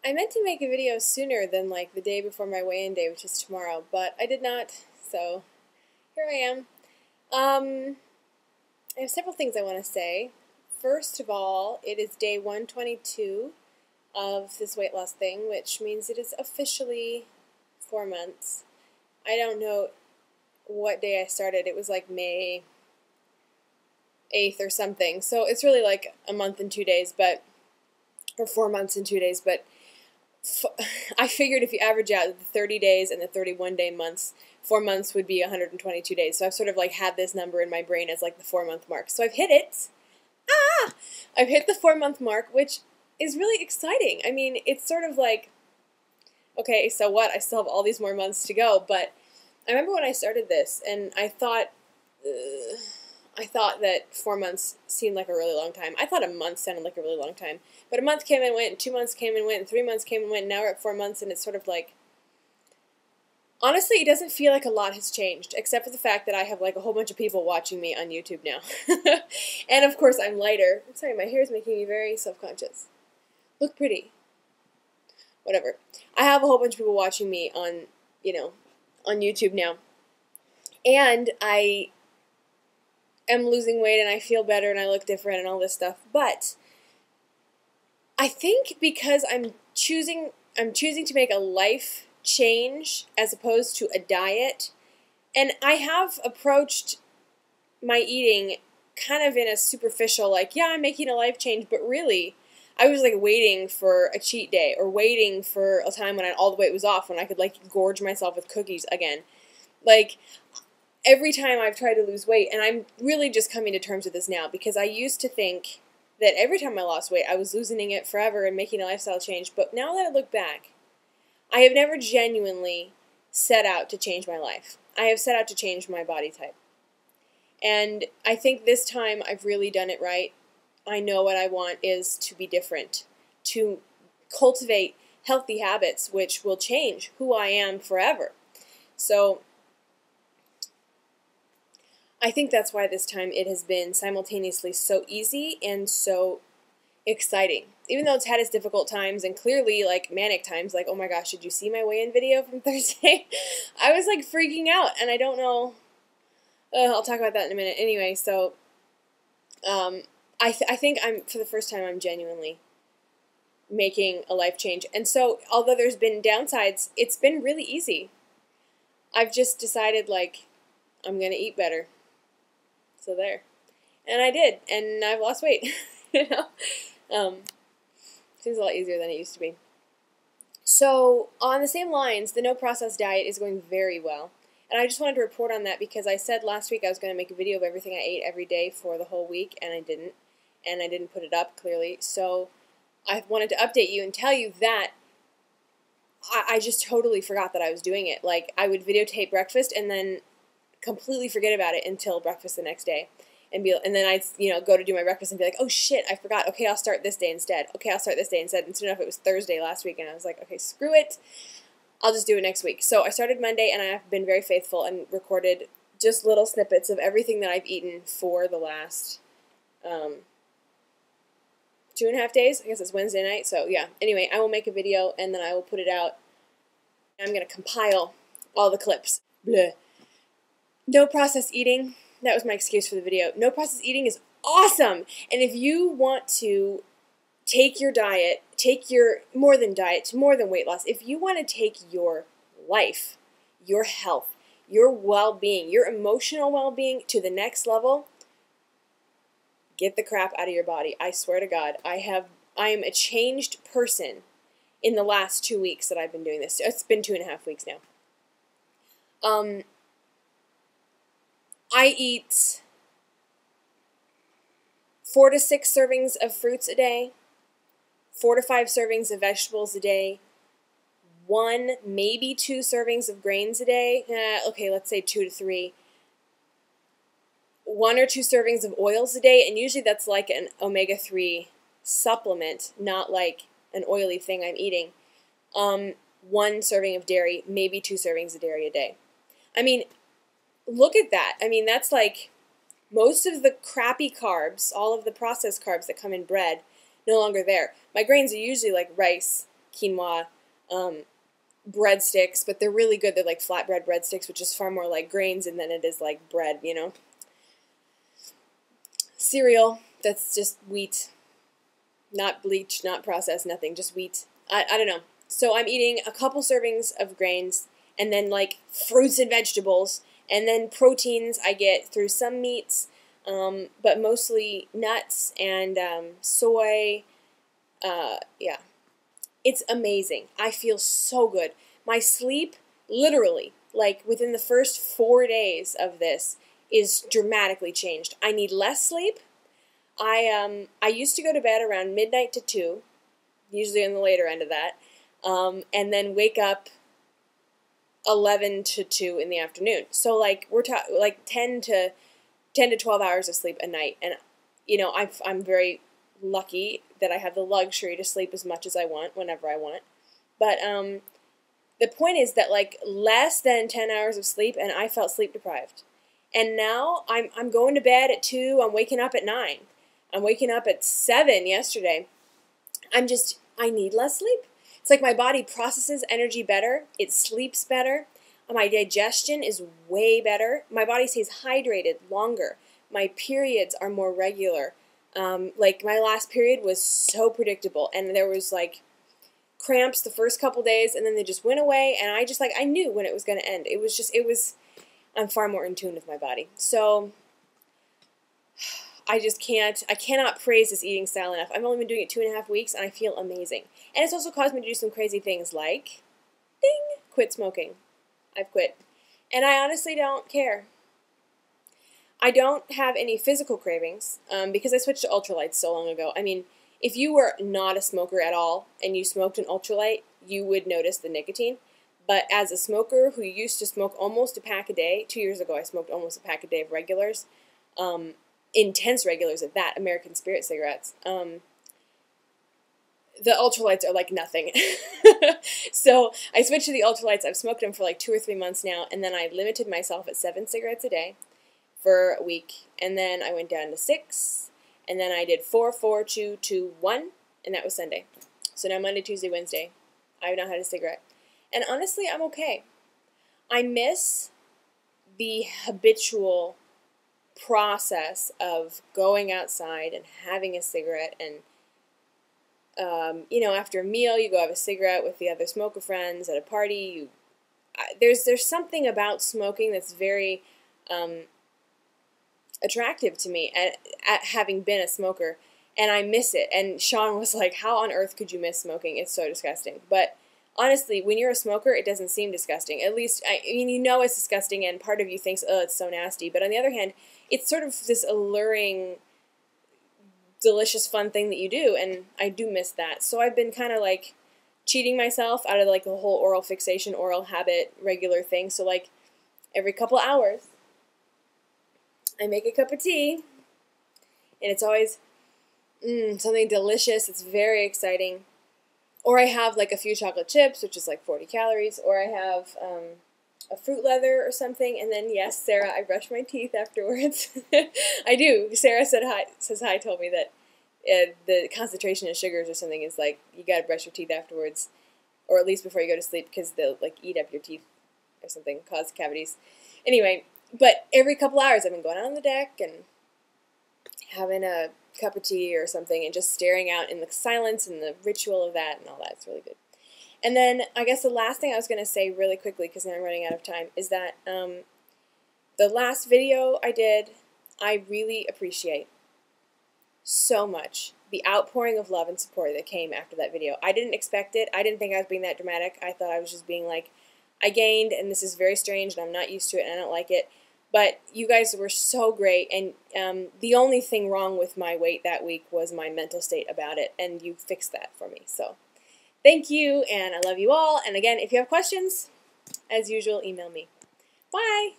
I meant to make a video sooner than like the day before my weigh-in day, which is tomorrow, but I did not, so here I am. I have several things I want to say. First of all, it is day 122 of this weight loss thing, which means it is officially 4 months. I don't know what day I started. It was like May 8th or something, so it's really like a month and 2 days, or 4 months and 2 days, but I figured if you average out the 30 days and the 31-day months, 4 months would be 122 days. So I've sort of like had this number in my brain as like the 4-month mark. So I've hit it. I've hit the 4-month mark, which is really exciting. I mean, it's sort of like, okay, so what? I still have all these more months to go. But I remember when I started this, and I thought that 4 months seemed like a really long time. I thought a month sounded like a really long time. But a month came and went, and 2 months came and went, and 3 months came and went, and now we're at 4 months, and it's sort of like, honestly, it doesn't feel like a lot has changed, except for the fact that I have like a whole bunch of people watching me on YouTube now. And of course I'm lighter. I'm sorry, my hair is making me very self-conscious. Look pretty. Whatever. I have a whole bunch of people watching me on, on YouTube now. And I am losing weight, and I feel better, and I look different, and all this stuff. But I think because I'm choosing to make a life change as opposed to a diet, and I have approached my eating kind of in a superficial, like, yeah, I'm making a life change, but really, I was like waiting for a cheat day, or waiting for a time when all the weight was off, when I could like gorge myself with cookies again. Like, every time I've tried to lose weight, and I'm really just coming to terms with this now, because I used to think that every time I lost weight, I was losing it forever and making a lifestyle change. But now that I look back, I have never genuinely set out to change my life. I have set out to change my body type. And I think this time I've really done it right. I know what I want is to be different, to cultivate healthy habits, which will change who I am forever. So I think that's why this time it has been simultaneously so easy and so exciting. Even though it's had its difficult times and clearly like manic times, like, oh my gosh, did you see my weigh-in video from Thursday? I was like freaking out, and I don't know. I'll talk about that in a minute. Anyway, so I think for the first time I'm genuinely making a life change. And so although there's been downsides, it's been really easy. I've just decided like I'm going to eat better. So there. And I did, and I've lost weight. Seems a lot easier than it used to be. So on the same lines, the no processed diet is going very well. And I just wanted to report on that because I said last week I was going to make a video of everything I ate every day for the whole week, and I didn't. And I didn't put it up, clearly. So I wanted to update you and tell you that I just totally forgot that I was doing it. Like, I would videotape breakfast and then completely forget about it until breakfast the next day. And then I'd, go to do my breakfast and be like, oh shit, I forgot. Okay, I'll start this day instead. Okay, I'll start this day instead. And soon enough, it was Thursday last week, and I was like, okay, screw it. I'll just do it next week. So I started Monday, and I have been very faithful and recorded just little snippets of everything that I've eaten for the last 2.5 days. I guess it's Wednesday night. So yeah. Anyway, I will make a video, and then I will put it out. I'm going to compile all the clips. Bleh. No processed eating. That was my excuse for the video. No processed eating is awesome. And if you want to take your diet, more than weight loss, if you want to take your life, your health, your well-being, your emotional well-being to the next level, get the crap out of your body. I swear to God, I am a changed person in the last 2 weeks that I've been doing this. It's been 2.5 weeks now. I eat 4 to 6 servings of fruits a day, 4 to 5 servings of vegetables a day, 1, maybe 2 servings of grains a day. Okay, let's say 2 to 3. 1 or 2 servings of oils a day, and usually that's like an omega-3 supplement, not like an oily thing I'm eating. 1 serving of dairy, maybe 2 servings of dairy a day. I mean, look at that. I mean, that's like most of the crappy carbs, all of the processed carbs that come in bread, no longer there. My grains are usually like rice, quinoa breadsticks, but they're really good. They're like flatbread breadsticks, which is far more like grains than it is like bread, you know. Cereal, that's just wheat, not bleached, not processed, nothing, just wheat. I don't know. So I'm eating a couple servings of grains, and then like fruits and vegetables, and then proteins I get through some meats, but mostly nuts and soy. Yeah, it's amazing. I feel so good. My sleep, literally, like within the first 4 days of this, is dramatically changed. I need less sleep. I used to go to bed around midnight to 2, usually on the later end of that, and then wake up 11 to 2 in the afternoon. So like we're like 10 to 12 hours of sleep a night, and you know I'm very lucky that I have the luxury to sleep as much as I want whenever I want. But the point is that like less than 10 hours of sleep, and I felt sleep deprived. And now I'm going to bed at 2. I'm waking up at 9. I'm waking up at 7 yesterday. I need less sleep. It's like my body processes energy better. It sleeps better. My digestion is way better. My body stays hydrated longer. My periods are more regular. Like my last period was so predictable, and there was like cramps the first couple days, and then they just went away, and I knew when it was going to end. I'm far more in tune with my body. So I cannot praise this eating style enough. I've only been doing it 2.5 weeks, and I feel amazing. And it's also caused me to do some crazy things like, ding, quit smoking. I've quit. And I honestly don't care. I don't have any physical cravings because I switched to ultralights so long ago. I mean, if you were not a smoker at all and you smoked an ultralight, you would notice the nicotine. But as a smoker who used to smoke almost a pack a day, 2 years ago I smoked almost a pack a day of regulars, intense regulars at that, American Spirit cigarettes, the ultralights are like nothing. So I switched to the ultralights. I've smoked them for like 2 or 3 months now, and then I limited myself at 7 cigarettes a day for a week, and then I went down to 6, and then I did 4, 4, 2, 2, 1, and that was Sunday. So now Monday, Tuesday, Wednesday, I have not had a cigarette. And honestly, I'm okay. I miss the habitual process of going outside and having a cigarette, and after a meal you go have a cigarette with the other smoker friends at a party. There's something about smoking that's very attractive to me at having been a smoker, and I miss it. And Sean was like, how on earth could you miss smoking? It's so disgusting. But honestly, when you're a smoker, it doesn't seem disgusting. At least, I mean, you know it's disgusting, and part of you thinks, oh, it's so nasty. But on the other hand, it's sort of this alluring, delicious, fun thing that you do, and I do miss that. So I've been kind of like cheating myself out of like the whole oral fixation, oral habit, regular thing. So like every couple hours, I make a cup of tea, and it's always something delicious. It's very exciting. Or I have like a few chocolate chips, which is like 40 calories, or I have a fruit leather or something, and then yes, Sarah, I brush my teeth afterwards. I do. Sarah says hi, told me that the concentration of sugars or something is like you gotta brush your teeth afterwards, or at least before you go to sleep, because they'll like eat up your teeth or something, cause cavities. Anyway, but every couple hours I've been going out on the deck and having a cup of tea or something and just staring out in the silence and the ritual of that and all that. It's really good. And then I guess the last thing I was going to say really quickly, because now I'm running out of time, is that the last video I did, I really appreciate so much the outpouring of love and support that came after that video. I didn't expect it. I didn't think I was being that dramatic. I thought I was just being like, I gained, and this is very strange, and I'm not used to it, and I don't like it. But you guys were so great, and the only thing wrong with my weight that week was my mental state about it, and you fixed that for me. So thank you, and I love you all. And again, if you have questions, as usual, email me. Bye!